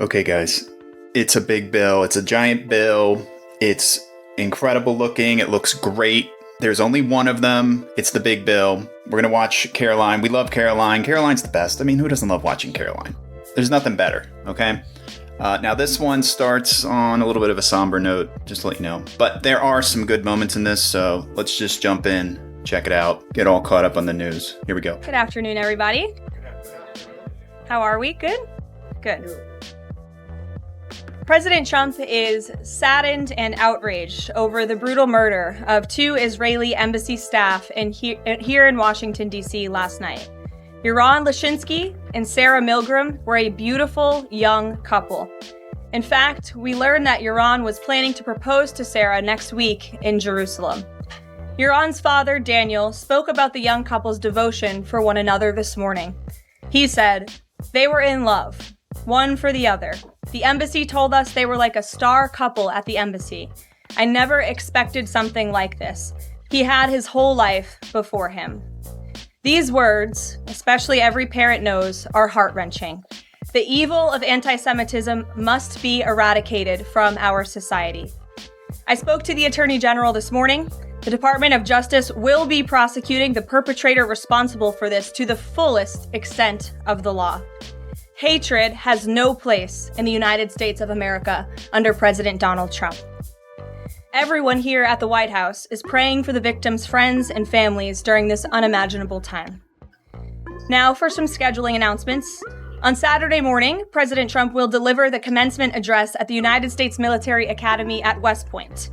Okay, guys, it's a big bill. It's a giant bill. It's incredible looking. It looks great. There's only one of them. It's the big bill. We're going to watch Karoline. We love Karoline. Karoline's the best. I mean, who doesn't love watching Karoline? There's nothing better, okay? Now, this one starts on a little bit of a somber note, just to let you know. But there are some good moments in this, so let's just jump in, check it out, get all caught up on the news. Here we go. Good afternoon, everybody. How are we? Good? Good. President Trump is saddened and outraged over the brutal murder of two Israeli embassy staff here in Washington, D.C. last night. Yaron Lashinsky and Sarah Milgram were a beautiful young couple. In fact, we learned that Yaron was planning to propose to Sarah next week in Jerusalem. Yaron's father, Daniel, spoke about the young couple's devotion for one another this morning. He said, "They were in love, one for the other. The embassy told us they were like a star couple at the embassy. I never expected something like this. He had his whole life before him." These words, especially every parent knows, are heart-wrenching. The evil of anti-Semitism must be eradicated from our society. I spoke to the Attorney General this morning. The Department of Justice will be prosecuting the perpetrator responsible for this to the fullest extent of the law. Hatred has no place in the United States of America under President Donald Trump. Everyone here at the White House is praying for the victims' friends and families during this unimaginable time. Now for some scheduling announcements. On Saturday morning, President Trump will deliver the commencement address at the United States Military Academy at West Point.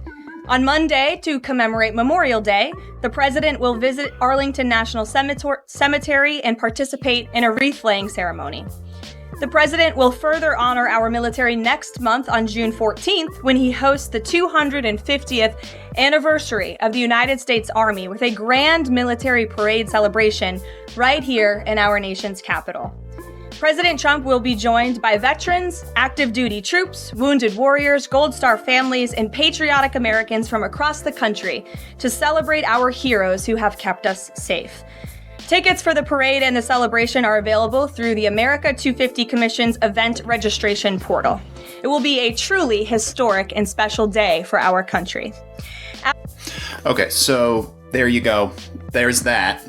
On Monday, to commemorate Memorial Day, the president will visit Arlington National Cemetery and participate in a wreath-laying ceremony. The president will further honor our military next month on June 14th when he hosts the 250th anniversary of the United States Army with a grand military parade celebration right here in our nation's capital. President Trump will be joined by veterans, active duty troops, wounded warriors, Gold Star families, and patriotic Americans from across the country to celebrate our heroes who have kept us safe. Tickets for the parade and the celebration are available through the America 250 Commission's event registration portal. It will be a truly historic and special day for our country. Okay, so there you go. There's that.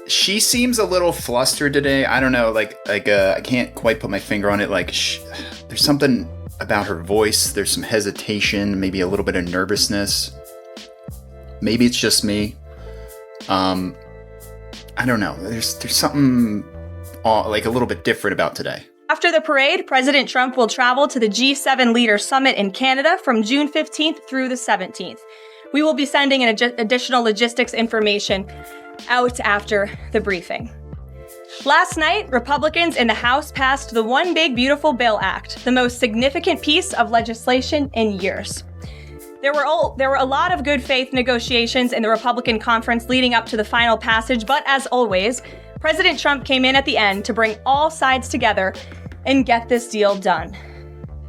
She seems a little flustered today. I don't know, I can't quite put my finger on it. There's something about her voice. There's some hesitation, maybe a little bit of nervousness. Maybe it's just me. I don't know. There's something a little bit different about today. After the parade, President Trump will travel to the G7 Leaders Summit in Canada from June 15th through the 17th. We will be sending an additional logistics information out after the briefing. Last night, Republicans in the House passed the One Big Beautiful Bill Act, the most significant piece of legislation in years. There were a lot of good faith negotiations in the Republican conference leading up to the final passage, but as always, President Trump came in at the end to bring all sides together and get this deal done.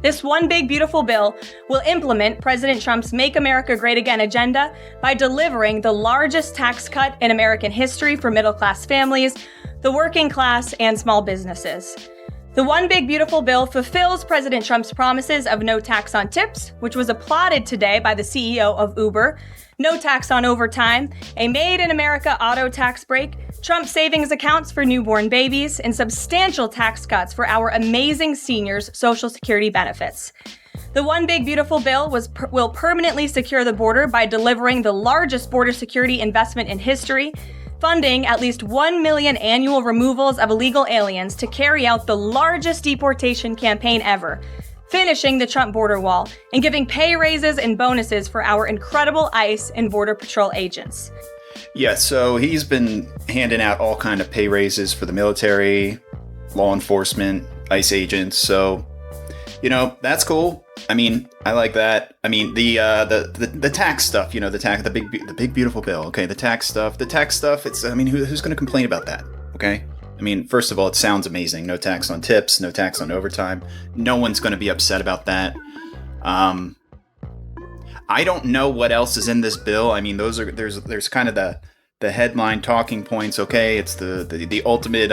This One Big Beautiful Bill will implement President Trump's Make America Great Again agenda by delivering the largest tax cut in American history for middle-class families, the working class, and small businesses. The One Big Beautiful Bill fulfills President Trump's promises of no tax on tips, which was applauded today by the CEO of Uber, no tax on overtime, a Made in America auto tax break, Trump savings accounts for newborn babies, and substantial tax cuts for our amazing seniors' Social Security benefits. The One Big Beautiful Bill will permanently secure the border by delivering the largest border security investment in history, funding at least 1 million annual removals of illegal aliens to carry out the largest deportation campaign ever, finishing the Trump border wall, and giving pay raises and bonuses for our incredible ICE and Border Patrol agents. Yeah, so he's been handing out all kind of pay raises for the military, law enforcement, ICE agents, so, that's cool. I mean, I like that. I mean, the tax stuff, the big beautiful bill. Okay, the tax stuff. It's, who's going to complain about that? Okay. I mean, first of all, it sounds amazing. No tax on tips, no tax on overtime. No one's going to be upset about that. I don't know what else is in this bill. I mean, there's kind of the headline talking points. Okay, it's the ultimate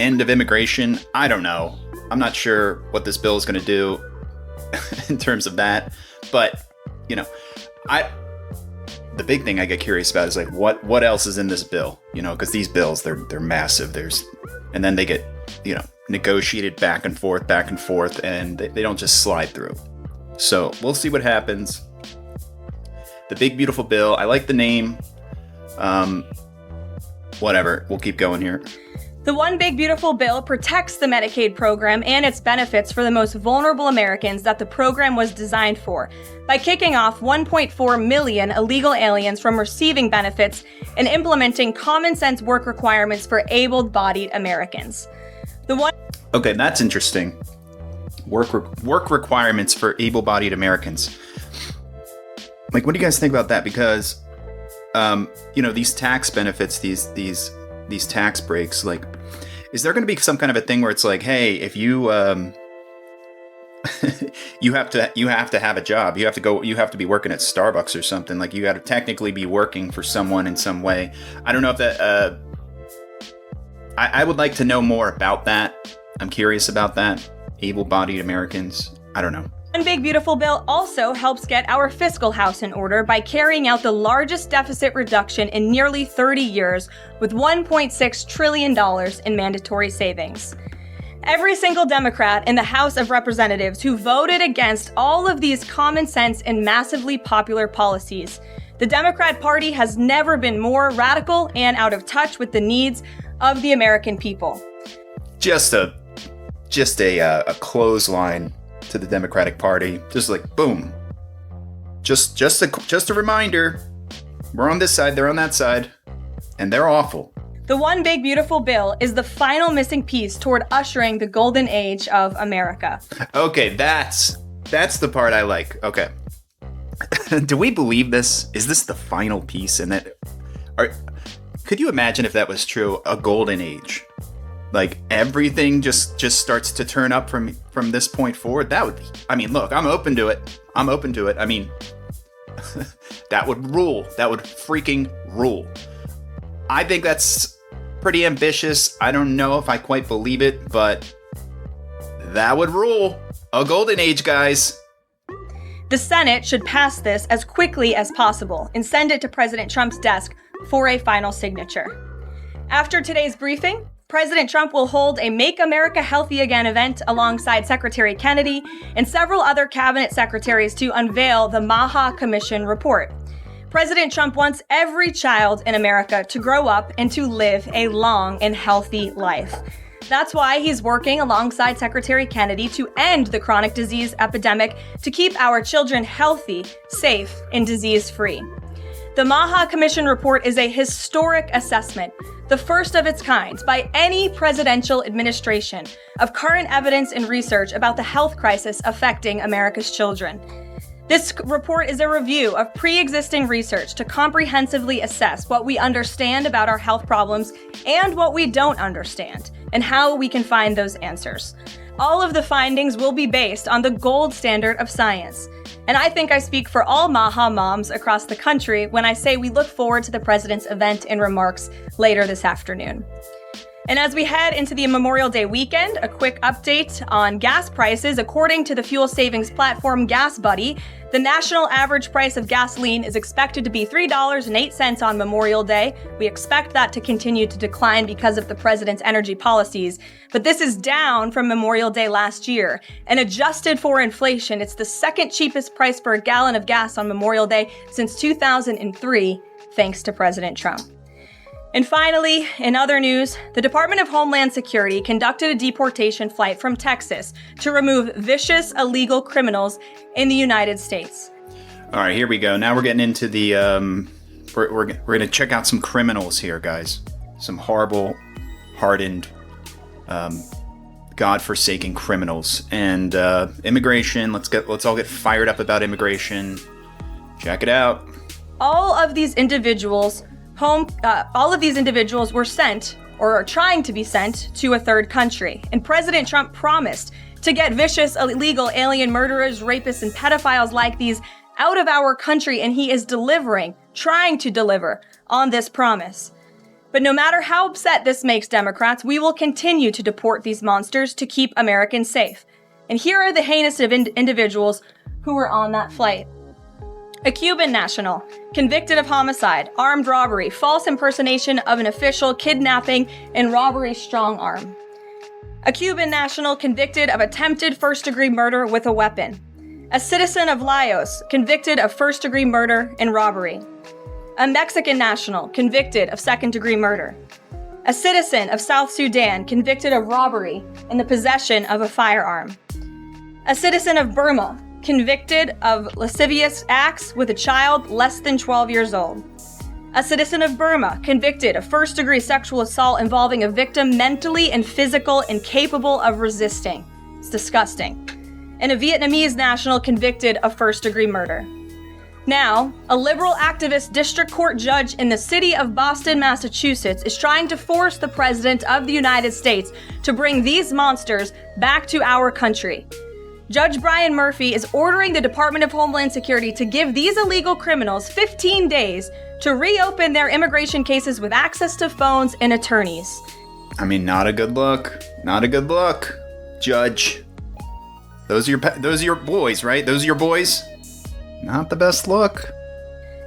end of immigration. I don't know. I'm not sure what this bill is going to do in terms of that. But, you know, the big thing I get curious about is like what else is in this bill? You know, because these bills, they're massive. And then they get, you know, negotiated back and forth, and they don't just slide through. So we'll see what happens. The Big Beautiful Bill. I like the name. Whatever. We'll keep going here. The One Big Beautiful Bill protects the Medicaid program and its benefits for the most vulnerable Americans that the program was designed for by kicking off 1.4 million illegal aliens from receiving benefits and implementing common sense work requirements for able-bodied Americans. Okay, that's interesting. Work requirements for able-bodied Americans. Like, what do you guys think about that? Because, you know, these tax benefits, these tax breaks, like, is there going to be some kind of a thing where it's like, hey, if you you have to have a job, you have to be working at Starbucks or something, like you got to technically be working for someone in some way. I don't know if that I would like to know more about that. I'm curious about that. Able-bodied Americans. I don't know. One Big Beautiful Bill also helps get our fiscal house in order by carrying out the largest deficit reduction in nearly 30 years with $1.6 trillion in mandatory savings. Every single Democrat in the House of Representatives who voted against all of these common sense and massively popular policies. The Democrat Party has never been more radical and out of touch with the needs of the American people. Just a clothesline to the Democratic Party, just like boom. Just a reminder, we're on this side, they're on that side, and they're awful. The One Big Beautiful Bill is the final missing piece toward ushering the golden age of America. Okay, that's the part I like. Okay. Do we believe this? Is this the final piece? And could you imagine if that was true? A golden age, like everything just starts to turn up from this point forward. That would be. I mean, look, I'm open to it. I mean, that would rule. That would freaking rule. I think that's pretty ambitious. I don't know if I quite believe it, but that would rule. A golden age, guys. The Senate should pass this as quickly as possible and send it to President Trump's desk for a final signature. After today's briefing, President Trump will hold a Make America Healthy Again event alongside Secretary Kennedy and several other cabinet secretaries to unveil the Maha Commission report. President Trump wants every child in America to grow up and to live a long and healthy life. That's why he's working alongside Secretary Kennedy to end the chronic disease epidemic to keep our children healthy, safe, and disease-free. The Maha Commission report is a historic assessment, the first of its kind by any presidential administration, of current evidence and research about the health crisis affecting America's children. This report is a review of pre-existing research to comprehensively assess what we understand about our health problems and what we don't understand, and how we can find those answers. All of the findings will be based on the gold standard of science. And I think I speak for all Maha moms across the country when I say we look forward to the president's event and remarks later this afternoon. And as we head into the Memorial Day weekend, a quick update on gas prices. According to the fuel savings platform Gas Buddy, the national average price of gasoline is expected to be $3.08 on Memorial Day. We expect that to continue to decline because of the president's energy policies. But this is down from Memorial Day last year. And adjusted for inflation, it's the second cheapest price for a gallon of gas on Memorial Day since 2003, thanks to President Trump. And finally, in other news, the Department of Homeland Security conducted a deportation flight from Texas to remove vicious illegal criminals in the United States. All right, here we go. Now we're getting into the, we're going to check out some criminals here, guys. Some horrible, hardened, godforsaken criminals. And immigration, let's all get fired up about immigration. Check it out. All of these individuals were sent, or are trying to be sent, to a third country. And President Trump promised to get vicious, illegal alien murderers, rapists, and pedophiles like these out of our country, and he is trying to deliver on this promise. But no matter how upset this makes Democrats, we will continue to deport these monsters to keep Americans safe. And here are the heinous individuals who were on that flight. A Cuban national, convicted of homicide, armed robbery, false impersonation of an official, kidnapping, and robbery strong-arm. A Cuban national convicted of attempted first-degree murder with a weapon. A citizen of Laos convicted of first-degree murder and robbery. A Mexican national convicted of second-degree murder. A citizen of South Sudan convicted of robbery and the possession of a firearm. A citizen of Burma convicted of lascivious acts with a child less than 12 years old. A citizen of Burma convicted of first-degree sexual assault involving a victim mentally and physically incapable of resisting. It's disgusting. And a Vietnamese national convicted of first-degree murder. Now, a liberal activist district court judge in the city of Boston, Massachusetts, is trying to force the President of the United States to bring these monsters back to our country. Judge Brian Murphy is ordering the Department of Homeland Security to give these illegal criminals 15 days to reopen their immigration cases with access to phones and attorneys. I mean, not a good look. Not a good look, Judge. Those are your boys, right? Those are your boys? Not the best look.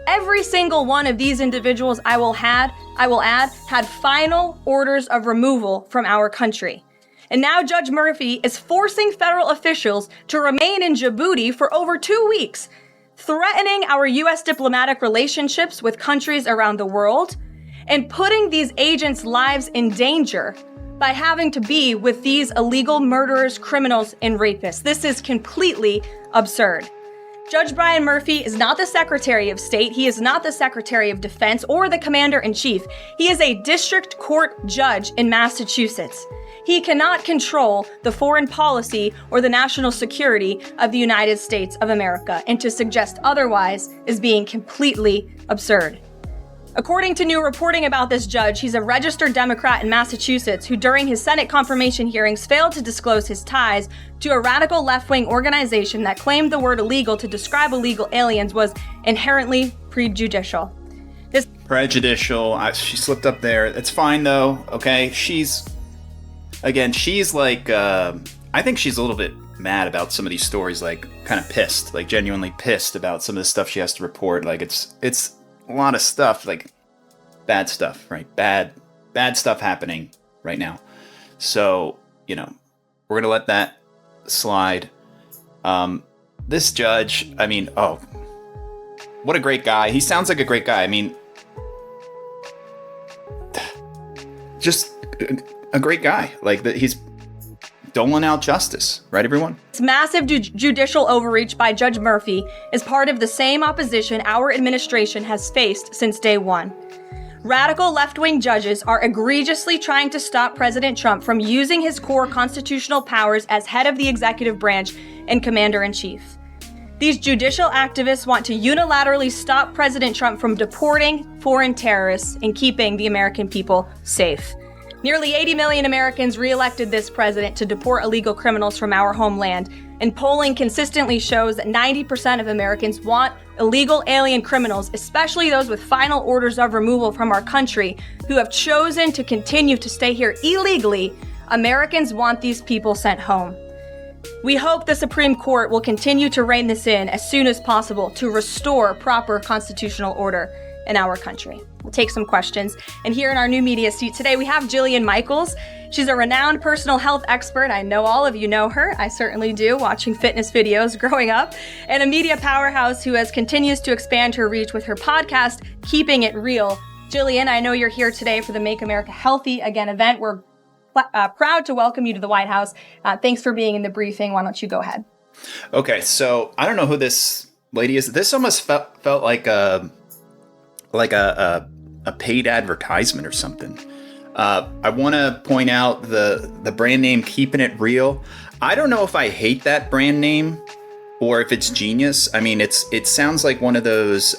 Every single one of these individuals I will add, had final orders of removal from our country. And now Judge Murphy is forcing federal officials to remain in Djibouti for over 2 weeks, threatening our U.S. diplomatic relationships with countries around the world, and putting these agents' lives in danger by having to be with these illegal murderers, criminals, and rapists. This is completely absurd. Judge Brian Murphy is not the Secretary of State. He is not the Secretary of Defense or the Commander-in-Chief. He is a district court judge in Massachusetts. He cannot control the foreign policy or the national security of the United States of America, and to suggest otherwise is being completely absurd. According to new reporting about this judge, he's a registered Democrat in Massachusetts who during his Senate confirmation hearings failed to disclose his ties to a radical left-wing organization that claimed the word illegal to describe illegal aliens was inherently prejudicial. Prejudicial. She slipped up there. It's fine though, okay? She's like, I think she's a little bit mad about some of these stories, like kind of pissed, like genuinely pissed about some of the stuff she has to report. Like it's a lot of stuff, like bad stuff, right? Bad stuff happening right now. So, we're going to let that slide. This judge, I mean, what a great guy. He sounds like a great guy. I mean, just a great guy. Like that, he's doling out justice, right, everyone? This massive judicial overreach by Judge Murphy is part of the same opposition our administration has faced since day one. Radical left-wing judges are egregiously trying to stop President Trump from using his core constitutional powers as head of the executive branch and commander-in-chief. These judicial activists want to unilaterally stop President Trump from deporting foreign terrorists and keeping the American people safe. Nearly 80 million Americans re-elected this president to deport illegal criminals from our homeland, and polling consistently shows that 90% of Americans want illegal alien criminals, especially those with final orders of removal from our country, who have chosen to continue to stay here illegally. Americans want these people sent home. We hope the Supreme Court will continue to rein this in as soon as possible to restore proper constitutional order in our country. We'll take some questions. And here in our new media seat today, we have Jillian Michaels. She's a renowned personal health expert. I know all of you know her. I certainly do, watching fitness videos growing up. And a media powerhouse who continues to expand her reach with her podcast, Keeping It Real. Jillian, I know you're here today for the Make America Healthy Again event. We're proud to welcome you to the White House. Thanks for being in the briefing. Why don't you go ahead? Okay, so I don't know who this lady is. This almost felt like a paid advertisement or something. I want to point out the brand name Keeping It Real. I don't know if I hate that brand name or if it's genius. I mean, it sounds like one of those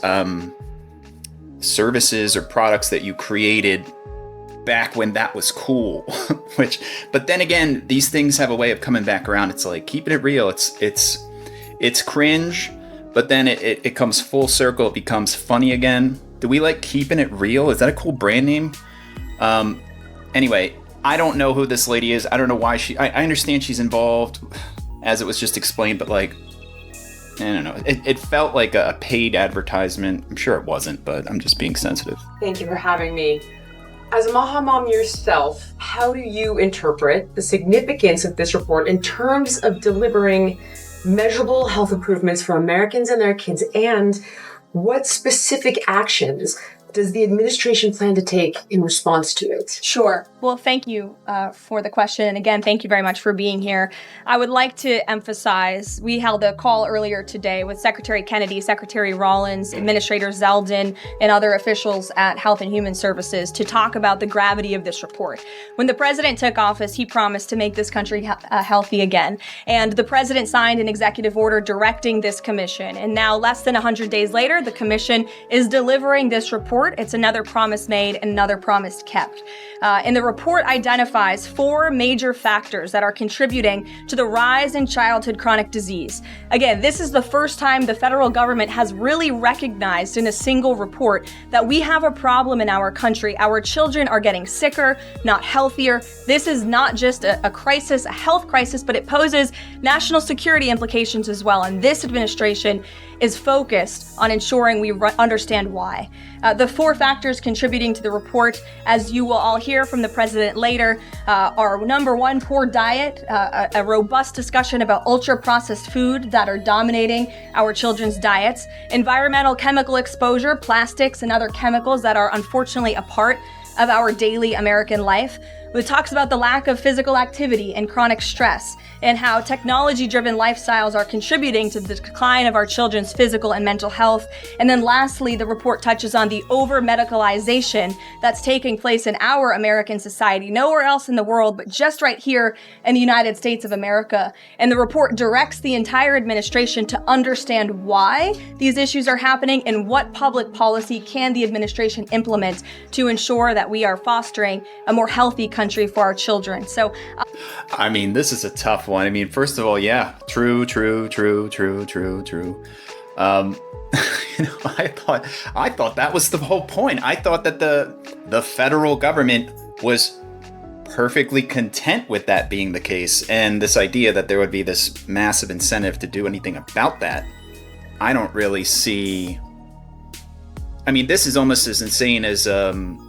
services or products that you created back when that was cool. But then again, these things have a way of coming back around. It's like Keeping It Real. It's cringe, but then it comes full circle. It becomes funny again. Do we like Keeping It Real? Is that a cool brand name? Anyway, I don't know who this lady is. I don't know why I understand she's involved, as it was just explained, but like, I don't know. It felt like a paid advertisement. I'm sure it wasn't, but I'm just being sensitive. Thank you for having me. As a Maha mom yourself, how do you interpret the significance of this report in terms of delivering measurable health improvements for Americans and their kids? And what specific actions does the administration plan to take in response to it? Sure. Well, thank you for the question. And again, thank you very much for being here. I would like to emphasize, we held a call earlier today with Secretary Kennedy, Secretary Rollins, Administrator Zeldin, and other officials at Health and Human Services to talk about the gravity of this report. When the president took office, he promised to make this country healthy again. And the president signed an executive order directing this commission. And now, less than 100 days later, the commission is delivering this report. It's another promise made and another promise kept. And the report identifies 4 major factors that are contributing to the rise in childhood chronic disease. Again, this is the first time the federal government has really recognized in a single report that we have a problem in our country. Our children are getting sicker, not healthier. This is not just a crisis, a health crisis, but it poses national security implications as well. And this administration is focused on ensuring we understand why. The 4 factors contributing to the report, as you will all hear from the president later, are number 1, poor diet, a robust discussion about ultra-processed food that are dominating our children's diets, environmental chemical exposure, plastics and other chemicals that are unfortunately a part of our daily American life. It talks about the lack of physical activity and chronic stress, and how technology-driven lifestyles are contributing to the decline of our children's physical and mental health. And then lastly, the report touches on the over-medicalization that's taking place in our American society, nowhere else in the world, but just right here in the United States of America. And the report directs the entire administration to understand why these issues are happening and what public policy can the administration implement to ensure that we are fostering a more healthy country for our children. So, I mean, this is a tough one. I mean, first of all, yeah, true. I thought that was the whole point. I thought that the federal government was perfectly content with that being the case, and this idea that there would be this massive incentive to do anything about that, I don't really see. I mean, this is almost as insane as the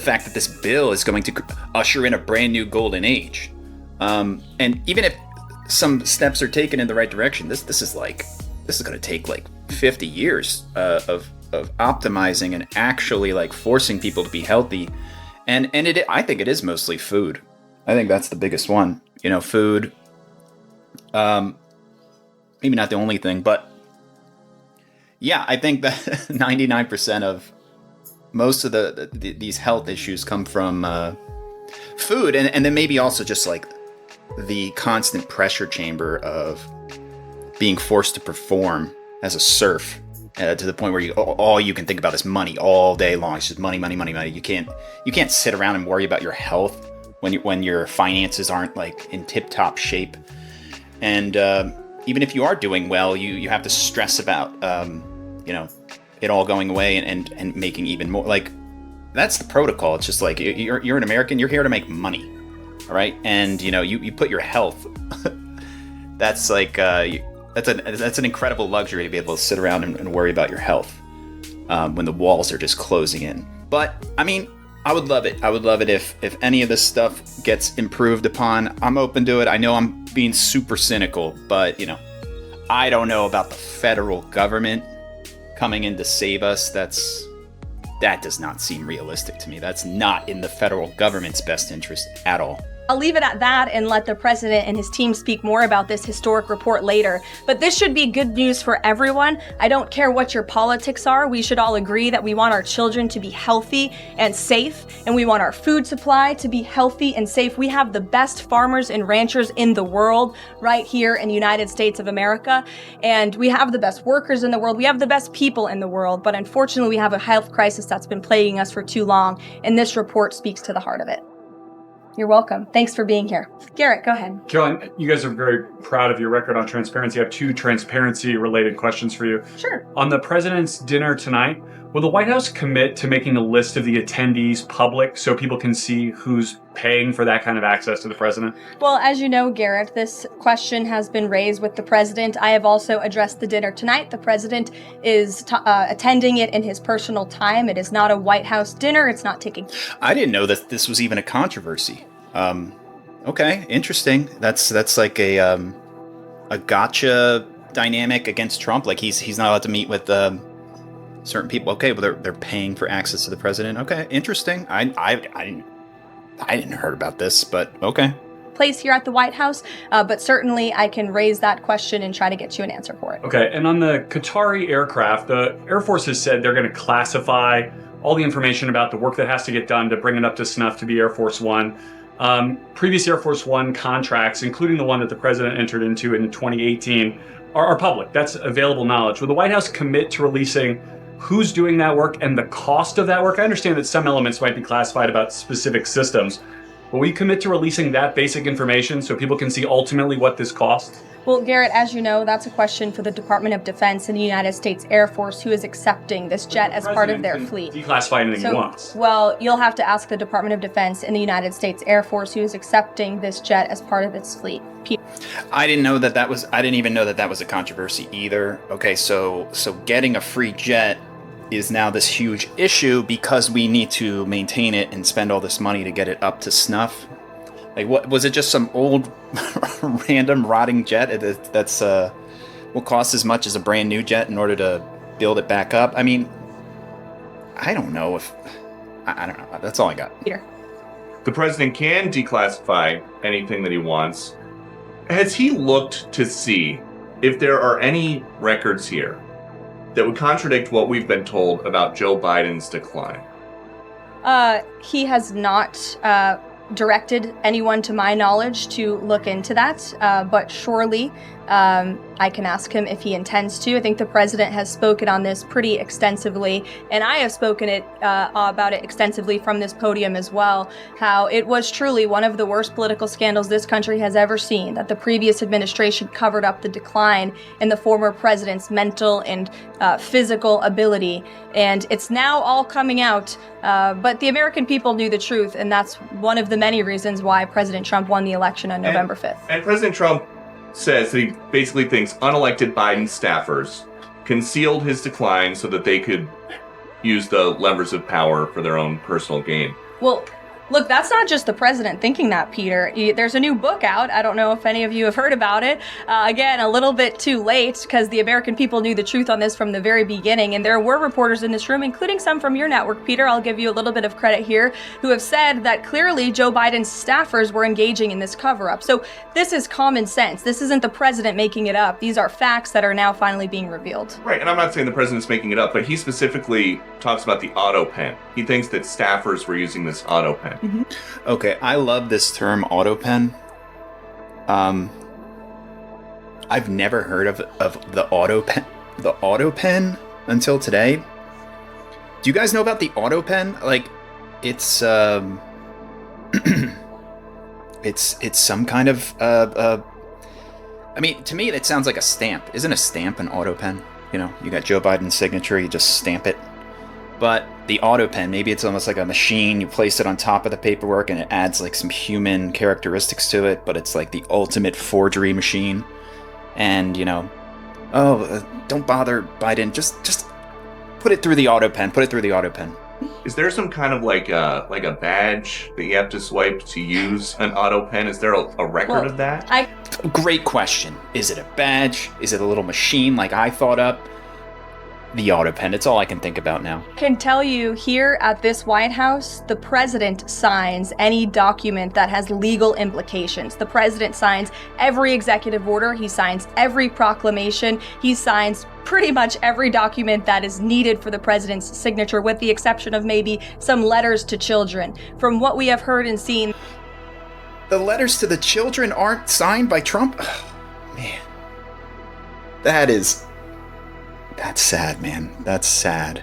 fact that this bill is going to usher in a brand new golden age. And even if some steps are taken in the right direction, this is going to take like 50 years of optimizing and actually like forcing people to be healthy. And I think it is mostly food. I think that's the biggest one. You know, food. Maybe not the only thing, but yeah, I think that 99% of most of these health issues come from food, and then maybe also just like the constant pressure chamber of being forced to perform as a serf to the point where all you can think about is money all day long. It's just money. You can't sit around and worry about your health when your finances aren't like in tip-top shape. And even if you are doing well, you have to stress about it all going away and making even more. Like, that's the protocol. It's just like you're an American. You're here to make money, all right? And you put your health. That's like that's an incredible luxury to be able to sit around and worry about your health when the walls are just closing in. But I mean, I would love it. I would love it if any of this stuff gets improved upon. I'm open to it. I know I'm being super cynical, but I don't know about the federal government coming in to save us. That does not seem realistic to me. That's not in the federal government's best interest at all. I'll leave it at that and let the president and his team speak more about this historic report later. But this should be good news for everyone. I don't care what your politics are. We should all agree that we want our children to be healthy and safe, and we want our food supply to be healthy and safe. We have the best farmers and ranchers in the world right here in the United States of America, and we have the best workers in the world. We have the best people in the world, but unfortunately we have a health crisis that's been plaguing us for too long, and this report speaks to the heart of it. You're welcome. Thanks for being here. Garrett, go ahead. Karoline, you guys are very proud of your record on transparency. I have 2 transparency-related questions for you. Sure. On the president's dinner tonight, Will the White House commit to making a list of the attendees public so people can see who's paying for that kind of access to the president? Well, as you know, Garrett, this question has been raised with the president. I have also addressed the dinner tonight. The president is attending it in his personal time. It is not a White House dinner. It's not taking... I didn't know that this was even a controversy. Okay, interesting. That's like a gotcha dynamic against Trump. Like he's not allowed to meet with certain people. Okay, well they're paying for access to the president. Okay, interesting. I didn't heard about this, but okay. Place here at the White House, but certainly I can raise that question and try to get you an answer for it. Okay, and on the Qatari aircraft, the Air Force has said they're going to classify all the information about the work that has to get done to bring it up to snuff to be Air Force One. Previous Air Force One contracts, including the one that the president entered into in 2018, are public. That's available knowledge. Will the White House commit to releasing who's doing that work and the cost of that work? I understand that some elements might be classified about specific systems, but will you commit to releasing that basic information so people can see ultimately what this costs? Well, Garrett, as you know, that's a question for the Department of Defense and the United States Air Force, who is accepting this jet as part of their fleet. Declassify anything he wants. Well, you'll have to ask the Department of Defense and the United States Air Force, who is accepting this jet as part of its fleet. I didn't even know that was a controversy either. Okay, so getting a free jet is now this huge issue because we need to maintain it and spend all this money to get it up to snuff. Like, what was it? Just some old random rotting jet that's will cost as much as a brand new jet in order to build it back up? I mean, I don't know if I don't know. That's all I got. Peter. The president can declassify anything that he wants. Has he looked to see if there are any records here that would contradict what we've been told about Joe Biden's decline? He has not directed anyone, to my knowledge, to look into that, but surely I can ask him if he intends to. I think the president has spoken on this pretty extensively, and I have spoken about it extensively from this podium as well, how it was truly one of the worst political scandals this country has ever seen, that the previous administration covered up the decline in the former president's mental and physical ability, and it's now all coming out, but the American people knew the truth, and that's one of the many reasons why President Trump won the election on November 5th. And President Trump says that he basically thinks unelected Biden staffers concealed his decline so that they could use the levers of power for their own personal gain. Well, look, that's not just the president thinking that, Peter. There's a new book out. I don't know if any of you have heard about it. Again, a little bit too late because the American people knew the truth on this from the very beginning. And there were reporters in this room, including some from your network, Peter, I'll give you a little bit of credit here, who have said that clearly Joe Biden's staffers were engaging in this cover-up. So this is common sense. This isn't the president making it up. These are facts that are now finally being revealed. Right, and I'm not saying the president's making it up, but he specifically talks about the auto pen. He thinks that staffers were using this auto pen. Mm-hmm. Okay, I love this term auto pen. I've never heard of the auto pen until today. Do you guys know about the auto pen? Like, it's it's some kind of I mean, to me that sounds like a stamp. Isn't a stamp an auto pen? You know, you got Joe Biden's signature, you just stamp it. But the auto pen, maybe it's almost like a machine. You place it on top of the paperwork and it adds like some human characteristics to it, but it's like the ultimate forgery machine. And, you know, don't bother, Biden. Just put it through the auto pen. Put it through the auto pen. Is there some kind of like a badge that you have to swipe to use an auto pen? Is there a record of that? Great question. Is it a badge? Is it a little machine like I thought up? The auto pen. It's all I can think about now. I can tell you here at this White House, the president signs any document that has legal implications. The president signs every executive order. He signs every proclamation. He signs pretty much every document that is needed for the president's signature, with the exception of maybe some letters to children. From what we have heard and seen, the letters to the children aren't signed by Trump? Oh, man. That's sad, man. That's sad.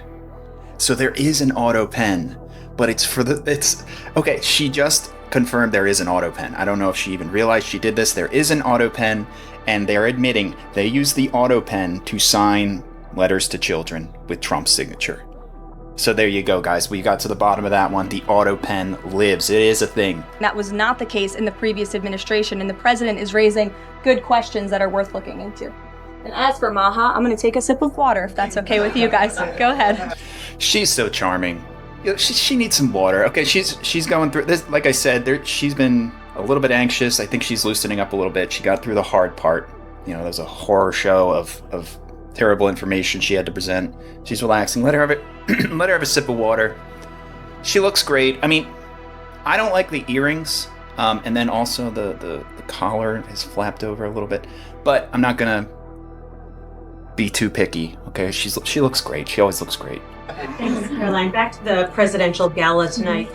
So there is an auto pen, but okay, she just confirmed there is an auto pen. I don't know if she even realized she did this. There is an auto pen, and they're admitting they use the auto pen to sign letters to children with Trump's signature. So there you go, guys. We got to the bottom of that one. The auto pen lives. It is a thing. That was not the case in the previous administration, and the president is raising good questions that are worth looking into. And as for Maha, I'm going to take a sip of water, if that's okay with you guys. Go ahead. She's so charming. She needs some water. Okay, she's going through this. Like I said, she's been a little bit anxious. I think she's loosening up a little bit. She got through the hard part. You know, there's a horror show of terrible information she had to present. She's relaxing. Let her have it. Let her have a sip of water. She looks great. I mean, I don't like the earrings, and then also the collar is flapped over a little bit. But I'm not gonna be too picky. Okay, she looks great. She always looks great. Thanks, Caroline. Back to the presidential gala tonight.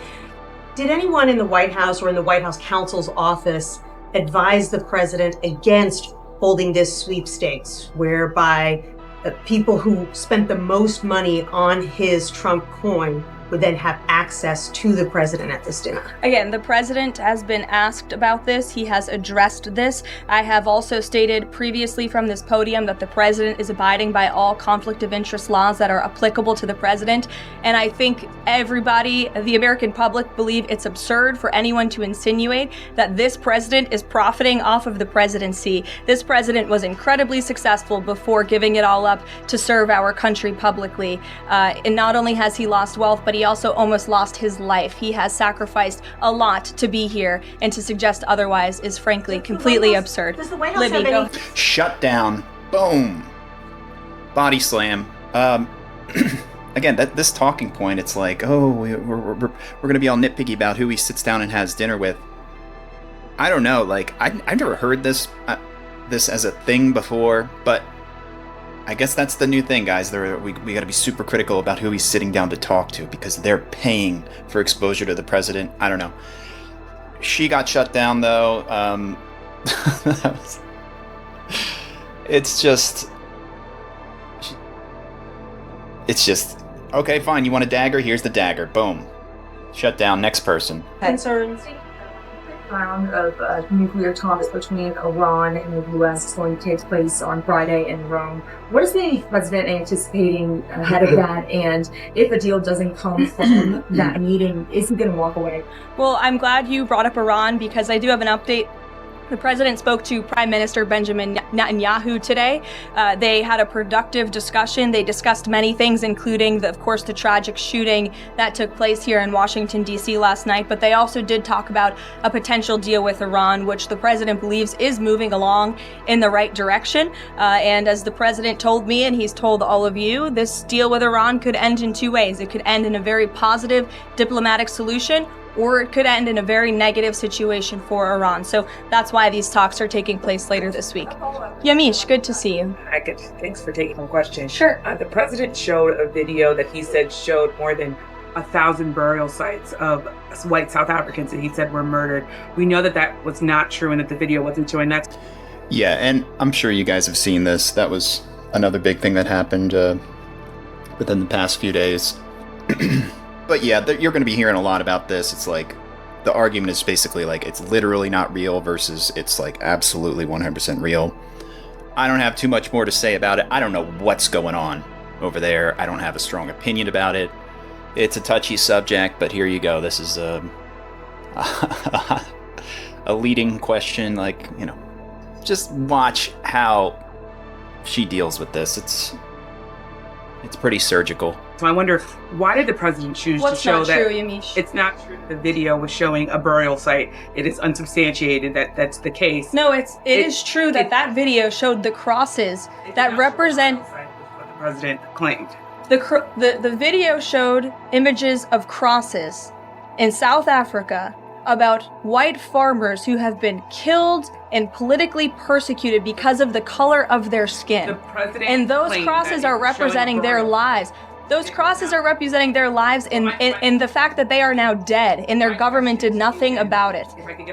Did anyone in the White House or in the White House counsel's office advise the president against holding this sweepstakes, whereby the people who spent the most money on his Trump coin would then have access to the president at this dinner? Again, the president has been asked about this. He has addressed this. I have also stated previously from this podium that the president is abiding by all conflict of interest laws that are applicable to the president. And I think everybody, the American public, believe it's absurd for anyone to insinuate that this president is profiting off of the presidency. This president was incredibly successful before giving it all up to serve our country publicly. And not only has he lost wealth, but he also almost lost his life. He has sacrificed a lot to be here, and to suggest otherwise is frankly completely absurd. Does the White House Libby, have any... Shut down. Boom. Body slam. Again, this talking point, it's like, oh, we're going to be all nitpicky about who he sits down and has dinner with. I don't know. Like, I've never heard this as a thing before, but I guess that's the new thing, guys. We got to be super critical about who he's sitting down to talk to, because they're paying for exposure to the president. I don't know. She got shut down, though. It's just, okay, fine. You want a dagger? Here's the dagger. Boom. Shut down. Next person. concerns? Round of nuclear talks between Iran and the U.S. is going to take place on Friday in Rome. What is the president anticipating ahead of that? And if a deal doesn't come from that meeting, is he going to walk away? Well, I'm glad you brought up Iran, because I do have an update. The president spoke to Prime Minister Benjamin Netanyahu today. They had a productive discussion. They discussed many things, including, of course, the tragic shooting that took place here in Washington, D.C. last night. But they also did talk about a potential deal with Iran, which the president believes is moving along in the right direction. And as the president told me, and he's told all of you, this deal with Iran could end in two ways. It could end in a very positive diplomatic solution, or it could end in a very negative situation for Iran. So that's why these talks are taking place later this week. Yamish, good to see you. Thanks for taking my question. Sure. The president showed a video that he said showed more than 1,000 burial sites of white South Africans that he said were murdered. We know that was not true and that the video wasn't showing that. Yeah, and I'm sure you guys have seen this. That was another big thing that happened within the past few days. But yeah, you're going to be hearing a lot about this. It's like, the argument is basically like, it's literally not real versus it's like absolutely 100% real. I don't have too much more to say about it. I don't know what's going on over there. I don't have a strong opinion about it. It's a touchy subject, but here you go. This is a leading question. Like, you know, just watch how she deals with this. It's pretty surgical. So I wonder, why did the president choose What's to show not that true, Yamish? it's not true that the video was showing a burial site? It is unsubstantiated that that's the case. No, it is true that video showed the crosses that represent. What the president claimed. The video showed images of crosses in South Africa about white farmers who have been killed and politically persecuted because of the color of their skin. The president And those claimed crosses that are it was showing representing their burial. lives. Those crosses are representing their lives in the fact that they are now dead, and their government did nothing about it.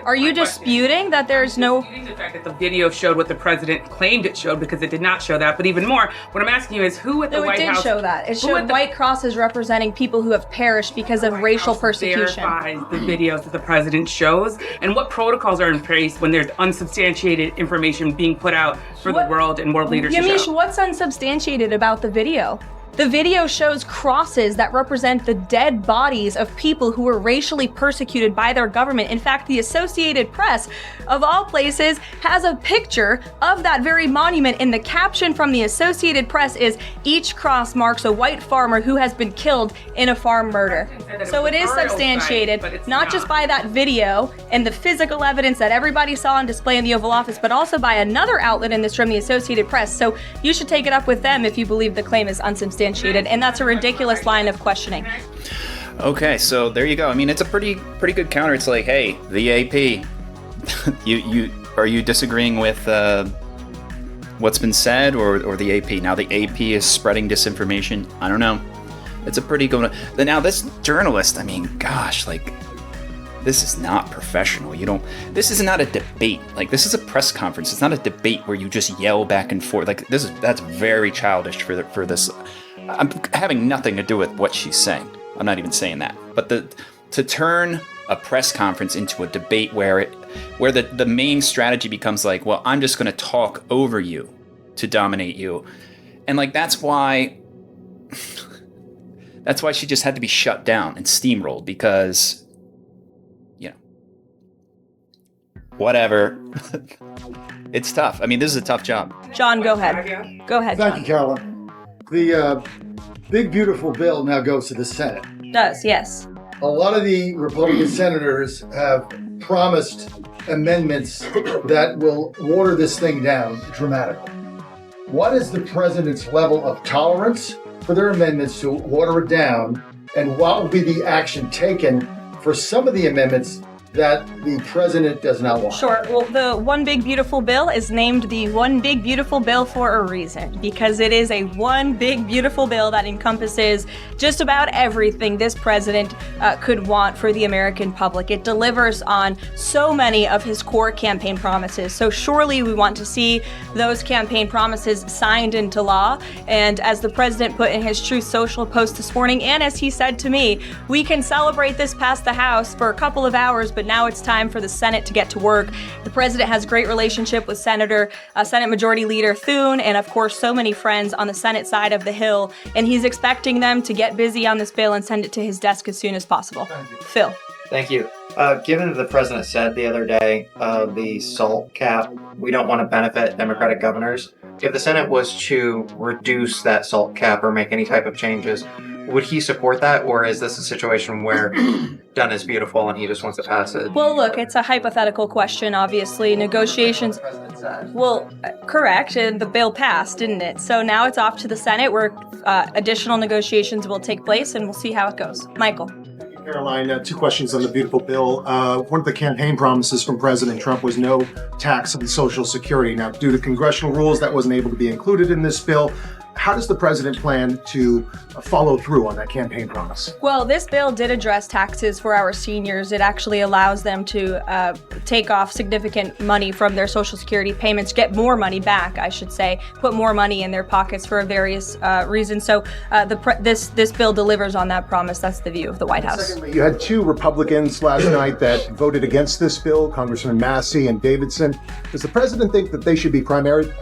Are you disputing that there's no... Disputing the fact that the video showed what the president claimed it showed, because it did not show that. But even more, what I'm asking you is, who at the No, it White did House... show that. It who showed at the white crosses representing people who have perished because of racial House persecution. verifies the videos that the president shows, and what protocols are in place when there's unsubstantiated information being put out for the world and world leaders to Yamish, show? what's unsubstantiated about the video? The video shows crosses that represent the dead bodies of people who were racially persecuted by their government. In fact, the Associated Press, of all places, has a picture of that very monument, and the caption from the Associated Press is, "Each cross marks a white farmer who has been killed in a farm murder." So it is substantiated, not just by that video and the physical evidence that everybody saw on display in the Oval Office, but also by another outlet in this room, the Associated Press. So you should take it up with them if you believe the claim is unsubstantiated. And that's a ridiculous line of questioning. Okay, so there you go. I mean, it's a pretty good counter. It's like, hey, the AP, you are you disagreeing with what's been said, or the AP? Now the AP is spreading disinformation. I don't know. It's a pretty good one. Now this journalist, I mean, gosh, like, this is not professional. This is not a debate. Like, this is a press conference. It's not a debate where you just yell back and forth. Like, that's very childish for this. I'm having nothing to do with what she's saying. I'm not even saying that. But to turn a press conference into a debate where the main strategy becomes like, well, I'm just going to talk over you to dominate you. And like, that's why she just had to be shut down and steamrolled, because, whatever. It's tough. I mean, this is a tough job. John, go ahead. Go ahead, Thank John. you, Caroline. The big, beautiful bill now goes to the Senate. Does, yes. A lot of the Republican senators have promised amendments that will water this thing down dramatically. What is the president's level of tolerance for their amendments to water it down, and what will be the action taken for some of the amendments that the president does not want? Sure. Well, the One Big Beautiful Bill is named the One Big Beautiful Bill for a reason, because it is a one big beautiful bill that encompasses just about everything this president could want for the American public. It delivers on so many of his core campaign promises. So surely we want to see those campaign promises signed into law. And as the president put in his Truth Social post this morning, and as he said to me, we can celebrate this past the House for a couple of hours, but now it's time for the Senate to get to work. The president has a great relationship with Senate Majority Leader Thune, and of course so many friends on the Senate side of the Hill, and he's expecting them to get busy on this bill and send it to his desk as soon as possible. Phil. Thank you. Given that the president said the other day, the SALT cap, we don't want to benefit Democratic governors. If the Senate was to reduce that SALT cap or make any type of changes, would he support that, or is this a situation where done is beautiful and he just wants to pass it? Well, look, it's a hypothetical question, obviously. Negotiations... Well, correct, and the bill passed, didn't it? So now it's off to the Senate, where additional negotiations will take place, and we'll see how it goes. Michael. Caroline, two questions on the beautiful bill. One of the campaign promises from President Trump was no tax on Social Security. Now, due to congressional rules, that wasn't able to be included in this bill. How does the president plan to follow through on that campaign promise? Well, this bill did address taxes for our seniors. It actually allows them to take off significant money from their Social Security payments, get more money back, I should say, put more money in their pockets for various reasons. So this bill delivers on that promise. That's the view of the White House. Secondly, you had two Republicans last night that voted against this bill, Congressman Massey and Davidson. Does the president think that they should be primaried?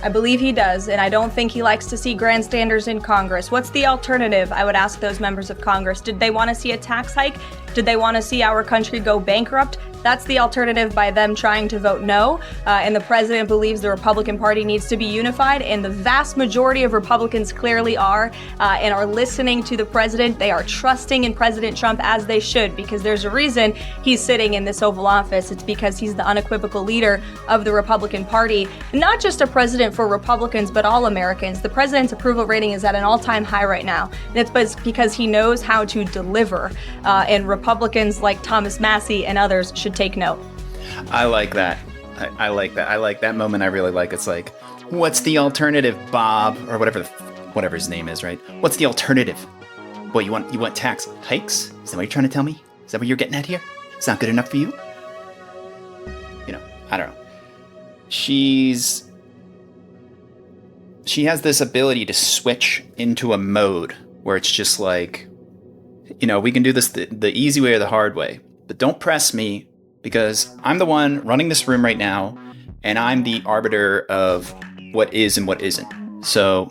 I believe he does, and I don't think he likes to see grandstanders in Congress. What's the alternative? I would ask those members of Congress. Did they want to see a tax hike? Did they want to see our country go bankrupt? That's the alternative by them trying to vote no. And the president believes the Republican Party needs to be unified, and the vast majority of Republicans clearly are, and are listening to the president. They are trusting in President Trump, as they should, because there's a reason he's sitting in this Oval Office. It's because he's the unequivocal leader of the Republican Party. Not just a president for Republicans, but all Americans. The president's approval rating is at an all-time high right now, and it's because he knows how to deliver, and Republicans like Thomas Massey and others should take note. I like that. I like that. I like that moment. I really like. It's like, what's the alternative, Bob, or whatever his name is, right? What's the alternative? What, you want tax hikes? Is that what you're trying to tell me? Is that what you're getting at here? It's not good enough for you? I don't know. She has this ability to switch into a mode where it's just like, we can do this the easy way or the hard way, but don't press me, because I'm the one running this room right now, and I'm the arbiter of what is and what isn't. So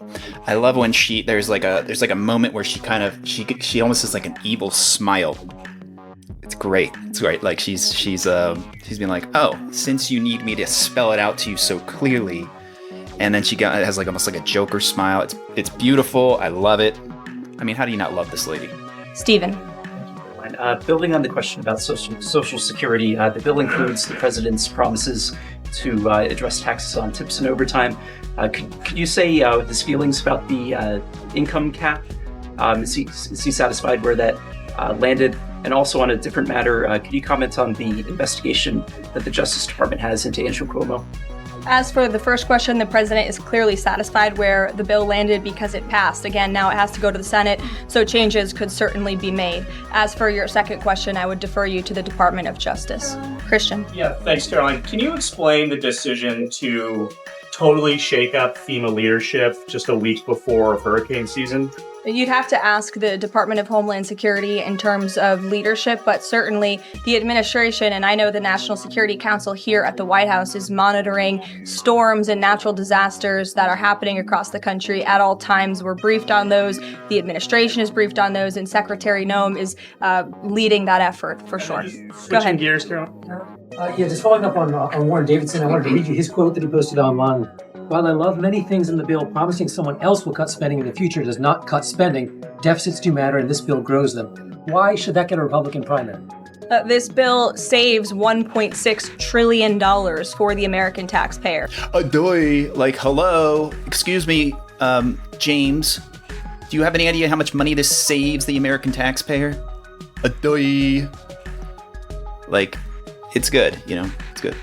I love when there's like a moment where she almost has like an evil smile. It's great. It's great. Like she's being like, oh, since you need me to spell it out to you so clearly, and then has like almost like a Joker smile. It's beautiful. I love it. I mean, how do you not love this lady? Stephen. Building on the question about social security, the bill includes the president's promises to address taxes on tips and overtime. Could you say his feelings about the income cap? Is he satisfied where that landed? And also on a different matter, could you comment on the investigation that the Justice Department has into Andrew Cuomo? As for the first question, the president is clearly satisfied where the bill landed because it passed. Again, now it has to go to the Senate, so changes could certainly be made. As for your second question, I would defer you to the Department of Justice. Christian. Yeah, thanks, Caroline. Can you explain the decision to totally shake up FEMA leadership just a week before hurricane season? You'd have to ask the Department of Homeland Security in terms of leadership, but certainly the administration, and I know the National Security Council here at the White House is monitoring storms and natural disasters that are happening across the country at all times. We're briefed on those. The administration is briefed on those, and Secretary Noem is leading that effort for sure. Go ahead. Gears, Caroline. Just following up on Warren Davidson, I wanted to read you his quote that he posted online. While I love many things in the bill, promising someone else will cut spending in the future does not cut spending. Deficits do matter, and this bill grows them. Why should that get a Republican primary? This bill saves $1.6 trillion for the American taxpayer. Like, hello, excuse me, James, do you have any idea how much money this saves the American taxpayer? Like, it's good, it's good.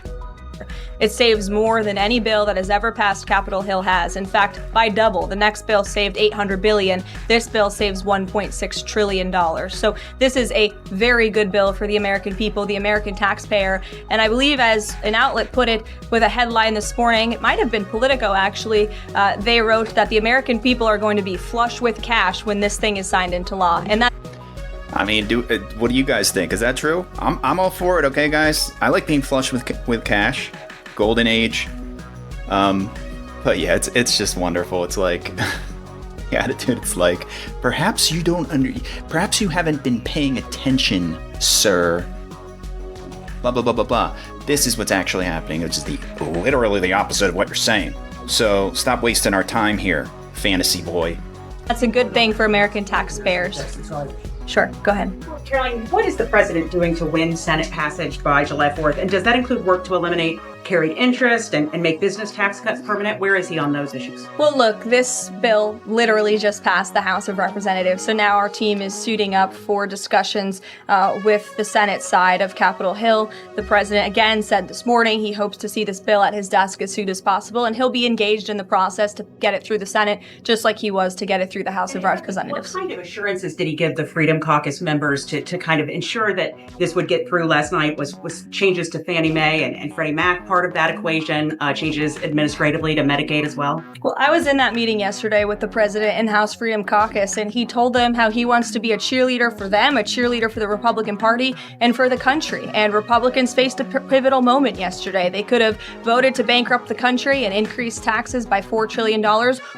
It saves more than any bill that has ever passed Capitol Hill has. In fact, by double. The next bill saved $800 billion. This bill saves $1.6 trillion. So this is a very good bill for the American people, the American taxpayer. And I believe, as an outlet put it with a headline this morning, it might have been Politico actually, they wrote that the American people are going to be flush with cash when this thing is signed into law. And that. I mean, what do you guys think? Is that true? I'm all for it, okay, guys? I like being flush with cash. Golden age. But yeah, it's just wonderful. It's like the attitude. It's like, perhaps you haven't been paying attention, sir. Blah blah blah blah blah. This is what's actually happening, which is literally the opposite of what you're saying. So stop wasting our time here, fantasy boy. That's a good thing for American taxpayers. Sure, go ahead. Caroline, what is the president doing to win Senate passage by July 4th? And does that include work to eliminate carried interest and make business tax cuts permanent? Where is he on those issues? Well, look, this bill literally just passed the House of Representatives. So now our team is suiting up for discussions with the Senate side of Capitol Hill. The president again said this morning he hopes to see this bill at his desk as soon as possible, and he'll be engaged in the process to get it through the Senate, just like he was to get it through the House of Representatives. What kind of assurances did he give the Freedom Caucus members to kind of ensure that this would get through last night? Was changes to Fannie Mae and Freddie Mac part of that equation, changes administratively to Medicaid as well? Well, I was in that meeting yesterday with the president and House Freedom Caucus, and he told them how he wants to be a cheerleader for them, a cheerleader for the Republican Party, and for the country. And Republicans faced a pivotal moment yesterday. They could have voted to bankrupt the country and increase taxes by $4 trillion,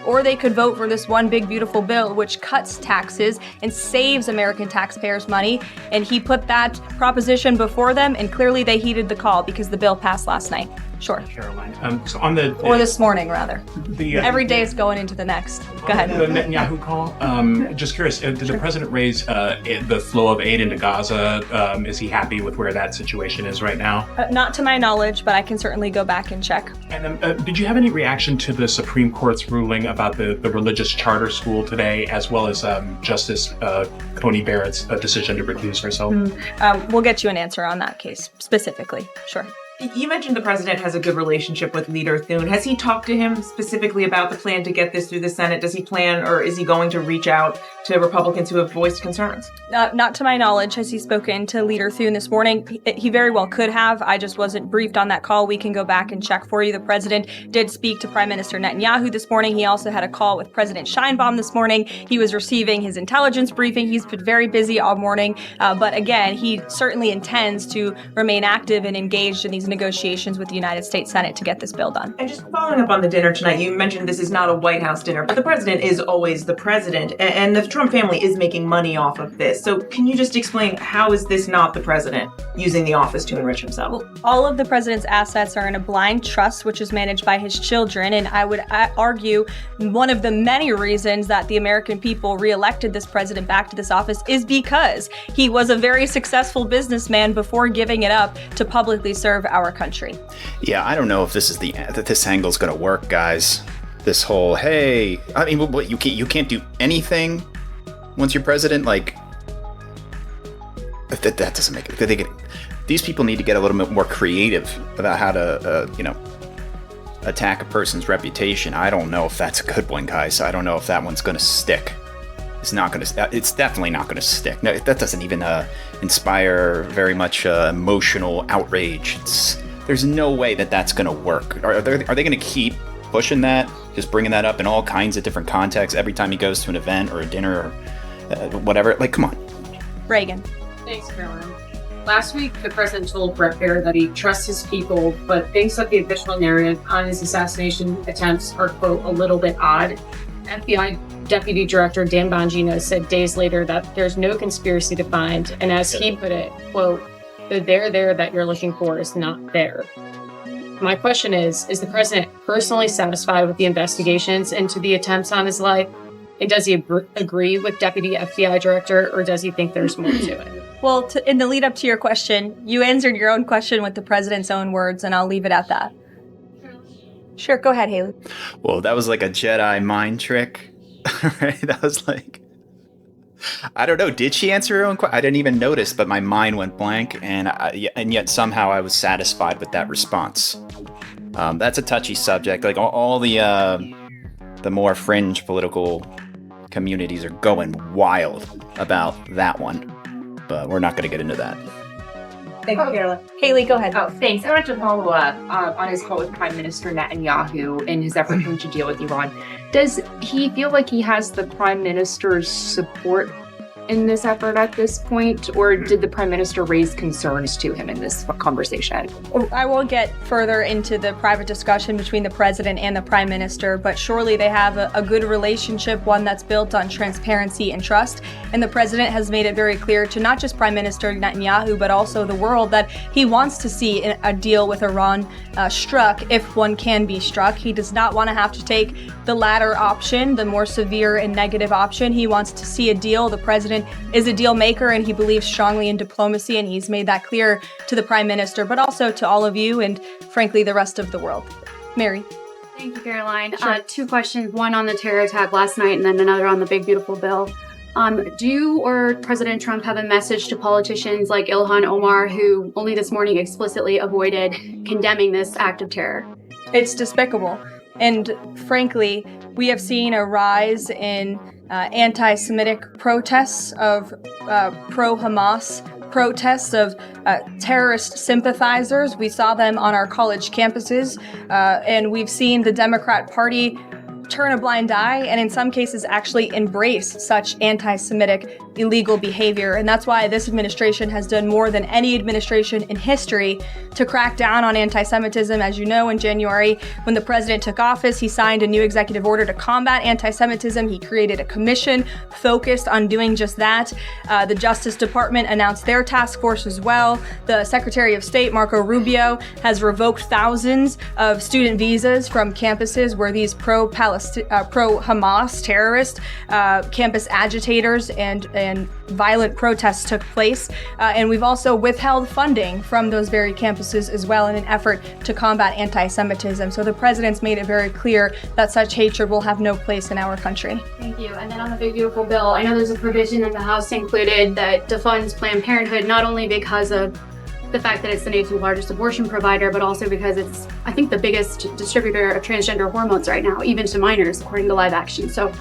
or they could vote for this one big, beautiful bill which cuts taxes and saves American taxpayers money. And he put that proposition before them, and clearly they heeded the call because the bill passed last night. Sure. Caroline. So on the or this morning, rather. Every day day is going into the next. Go ahead. The Netanyahu call. Just curious, did the president raise the flow of aid into Gaza? Is he happy with where that situation is right now? Not to my knowledge, but I can certainly go back and check. And did you have any reaction to the Supreme Court's ruling about the religious charter school today, as well as Justice Coney Barrett's decision to recuse herself? We'll get you an answer on that case specifically. Sure. You mentioned the president has a good relationship with Leader Thune. Has he talked to him specifically about the plan to get this through the Senate? Does he plan, or is he going to reach out to Republicans who have voiced concerns? Not to my knowledge. Has he spoken to Leader Thune this morning? He very well could have. I just wasn't briefed on that call. We can go back and check for you. The president did speak to Prime Minister Netanyahu this morning. He also had a call with President Sheinbaum this morning. He was receiving his intelligence briefing. He's been very busy all morning. But again, he certainly intends to remain active and engaged in these negotiations with the United States Senate to get this bill done. And just following up on the dinner tonight, you mentioned this is not a White House dinner, but the president is always the president, and the Trump family is making money off of this. So can you just explain, how is this not the president using the office to enrich himself? Well, all of the president's assets are in a blind trust, which is managed by his children, and I would argue one of the many reasons that the American people reelected this president back to this office is because he was a very successful businessman before giving it up to publicly serve our country. Yeah, I don't know if this angle's going to work, guys. This whole, hey, I mean, what, you can't do anything once you're president? Like, that doesn't make it. These people need to get a little bit more creative about how to, attack a person's reputation. I don't know if that's a good one, guys. I don't know if that one's going to stick. It's definitely not going to stick. No, that doesn't even inspire very much emotional outrage. There's no way that that's going to work. Are they going to keep pushing that, just bringing that up in all kinds of different contexts every time he goes to an event or a dinner or whatever? Like, come on. Reagan. Thanks, Caroline. Last week, the president told Brett Baier that he trusts his people, but thinks that the official narrative on his assassination attempts are, quote, a little bit odd. FBI Deputy Director Dan Bongino said days later that there's no conspiracy to find, and as he put it, quote, the there that you're looking for is not there. My question is the president personally satisfied with the investigations into the attempts on his life? And does he agree with Deputy FBI Director, or does he think there's more to it? Well, in the lead up to your question, you answered your own question with the president's own words, and I'll leave it at that. Sure, go ahead, Haley. Well, that was like a Jedi mind trick, right? That was like, I don't know. Did she answer her own question? I didn't even notice, but my mind went blank, and yet somehow I was satisfied with that response. That's a touchy subject. Like all the more fringe political communities are going wild about that one, but we're not going to get into that. Thank you, Caroline. Haley, go ahead. Oh, thanks. I wanted to follow up on his call with Prime Minister Netanyahu and his effort to deal with Iran. Does he feel like he has the Prime Minister's support in this effort at this point, or did the Prime Minister raise concerns to him in this conversation? I won't get further into the private discussion between the president and the Prime Minister, but surely they have a good relationship, one that's built on transparency and trust. And the president has made it very clear to not just Prime Minister Netanyahu, but also the world, that he wants to see a deal with Iran struck if one can be struck. He does not want to have to take the latter option, the more severe and negative option. He wants to see a deal. The president is a deal maker, and he believes strongly in diplomacy, and he's made that clear to the Prime Minister, but also to all of you and, frankly, the rest of the world. Mary. Thank you, Caroline. Sure. Two questions, one on the terror attack last night and then another on the big, beautiful bill. Do you or President Trump have a message to politicians like Ilhan Omar, who only this morning explicitly avoided condemning this act of terror? It's despicable. And frankly, we have seen a rise in anti-Semitic protests, of pro-Hamas protests, of terrorist sympathizers. We saw them on our college campuses, and we've seen the Democrat Party turn a blind eye and in some cases actually embrace such anti-Semitic illegal behavior. And that's why this administration has done more than any administration in history to crack down on anti-Semitism. As you know, in January, when the president took office, he signed a new executive order to combat anti-Semitism. He created a commission focused on doing just that. The Justice Department announced their task force as well. The Secretary of State, Marco Rubio, has revoked thousands of student visas from campuses where these pro-Hamas terrorist campus agitators and violent protests took place. And we've also withheld funding from those very campuses as well in an effort to combat anti-Semitism. So the president's made it very clear that such hatred will have no place in our country. Thank you. And then on the big, beautiful bill, I know there's a provision that the House included that defunds Planned Parenthood, not only because of the fact that it's the nation's largest abortion provider, but also because it's, I think, the biggest distributor of transgender hormones right now, even to minors, according to Live Action. So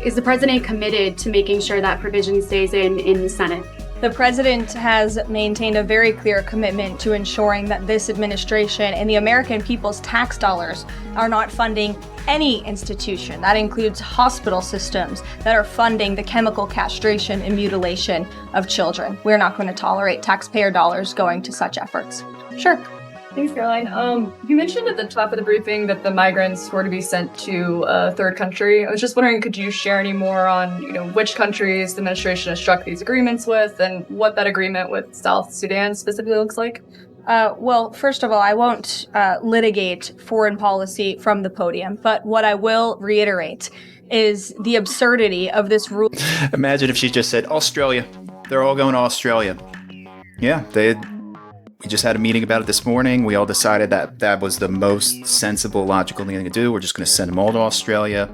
is the president committed to making sure that provision stays in the Senate? The president has maintained a very clear commitment to ensuring that this administration and the American people's tax dollars are not funding any institution. That includes hospital systems that are funding the chemical castration and mutilation of children. We're not going to tolerate taxpayer dollars going to such efforts. Sure. Thanks, Caroline. You mentioned at the top of the briefing that the migrants were to be sent to a third country. I was just wondering, could you share any more on, which countries the administration has struck these agreements with and what that agreement with South Sudan specifically looks like? Well, first of all, I won't litigate foreign policy from the podium, but what I will reiterate is the absurdity of this rule. Imagine if she just said, Australia. They're all going to Australia. Yeah, we just had a meeting about it this morning. We all decided that that was the most sensible, logical thing to do. We're just going to send them all to Australia.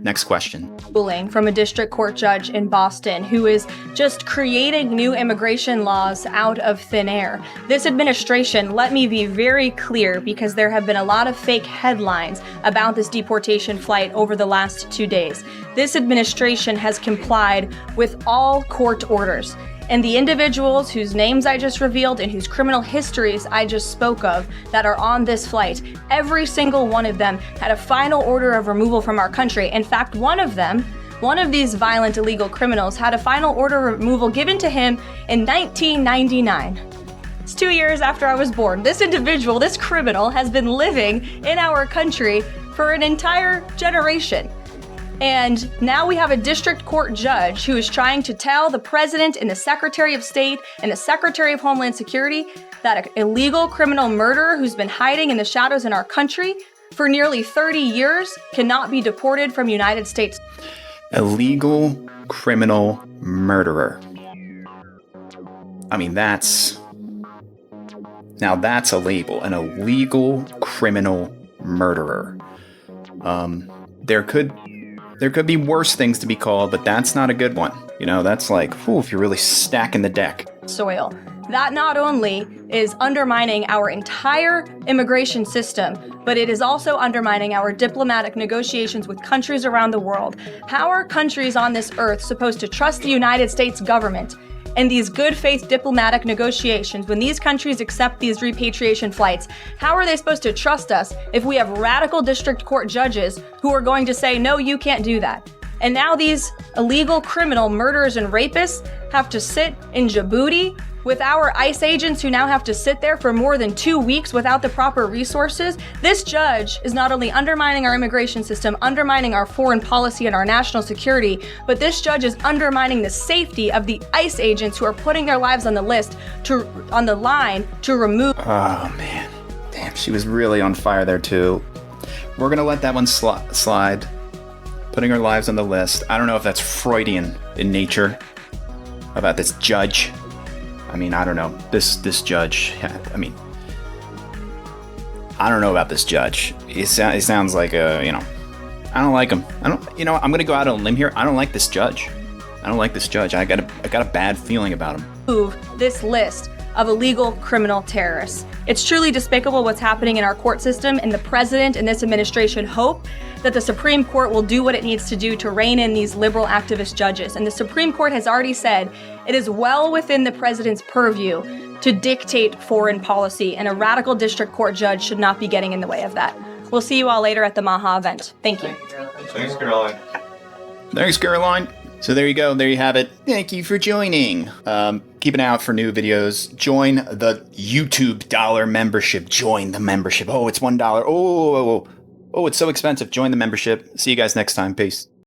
Next question. Ruling from a district court judge in Boston who is just creating new immigration laws out of thin air. This administration, let me be very clear, because there have been a lot of fake headlines about this deportation flight over the last 2 days. This administration has complied with all court orders. And the individuals whose names I just revealed and whose criminal histories I just spoke of that are on this flight, every single one of them had a final order of removal from our country. In fact, one of these violent illegal criminals had a final order of removal given to him in 1999. It's 2 years after I was born. This individual, this criminal, has been living in our country for an entire generation. And now we have a district court judge who is trying to tell the president and the Secretary of State and the Secretary of Homeland Security that an illegal criminal murderer who's been hiding in the shadows in our country for nearly 30 years cannot be deported from the United States. Illegal criminal murderer. I mean, that's a label, an illegal criminal murderer. There could be worse things to be called, but that's not a good one. That's like, if you're really stacking the deck. Soil. That not only is undermining our entire immigration system, but it is also undermining our diplomatic negotiations with countries around the world. How are countries on this earth supposed to trust the United States government in these good faith diplomatic negotiations when these countries accept these repatriation flights? How are they supposed to trust us if we have radical district court judges who are going to say, no, you can't do that? And now these illegal criminal murderers and rapists have to sit in Djibouti with our ICE agents who now have to sit there for more than 2 weeks without the proper resources. This judge is not only undermining our immigration system, undermining our foreign policy and our national security, but this judge is undermining the safety of the ICE agents who are putting their lives on the line to remove. Oh man, damn, she was really on fire there too. We're gonna let that one slide. Putting our lives on the list. I don't know if that's Freudian in nature about this judge. I mean, I don't know. This judge, I don't know about this judge. It sounds like I don't like him. I'm going to go out on a limb here. I don't like this judge. I got a bad feeling about him. Move this list of illegal criminal terrorists. It's truly despicable what's happening in our court system, and the president and this administration hope that the Supreme Court will do what it needs to do to rein in these liberal activist judges. And the Supreme Court has already said it is well within the president's purview to dictate foreign policy, and a radical district court judge should not be getting in the way of that. We'll see you all later at the Maha event. Thank you. Thanks, Caroline. Thanks, Caroline. So there you go. There you have it. Thank you for joining. Keep an eye out for new videos. Join the YouTube dollar membership. Join the membership. Oh, it's $1. Oh, it's so expensive. Join the membership. See you guys next time. Peace.